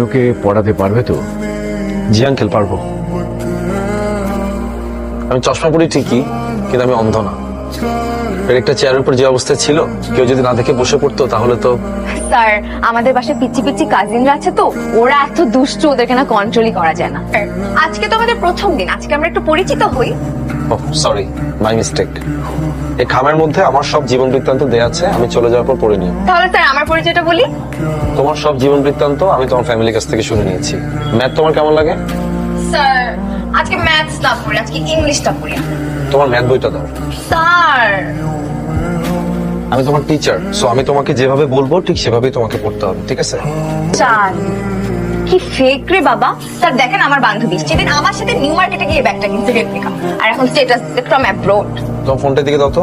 ওকে পড়াতে পারবে তো? জি আঙ্কেল, পারবো। আমি চশমা পরি ঠিকই, কিন্তু আমি অন্ধ না। একটা চেয়ারের উপর যে অবস্থায় ছিল, কেউ যদি না দেখে বসে পড়তো তাহলে তো। স্যার, আমাদের বাসায় পিচ্ছি পিচ্ছি কাজিনরা আছে তো, ওরা এত দুষ্টু, ওদেরকে না কন্ট্রোলই করা যায় না। আজকে তো আমাদের প্রথম দিন, আজকে আমরা একটু পরিচিত হই। Sorry, my mistake. এই খামের মধ্যে আমার সব জীবন বৃত্তান্ত দেয়া আছে, আমি চলে যাওয়ার পর পড়ে নিও। তাহলে স্যার আমার পরিচয়টা বলি। তোমার সব জীবন বৃত্তান্ত আমি তোমার ফ্যামিলির কাছ থেকে শুনে নিয়েছি। ম্যাথ তোমার কেমন লাগে? স্যার, আজকে ম্যাথস না পড়ি, আজকে ইংলিশটা পড়ি। তোমার ম্যাথ বইটা দাও। স্যার, আমি তোমার টিচার, সো আমি তোমাকে যেভাবে বলবো ঠিক সেভাবেই তোমাকে পড়তে হবে, ঠিক আছে? চান কি ফেক রে বাবা। স্যার দেখেন, আমার বান্ধবী সেদিন আমার সাথে নিউ মার্কেটে গিয়ে ব্যাগটা কিনতে রেপ্লিকা, আর এখন স্টেটাস ফ্রম অ্যাব্রোড। তোমার ফোনটার দিকে দাও তো।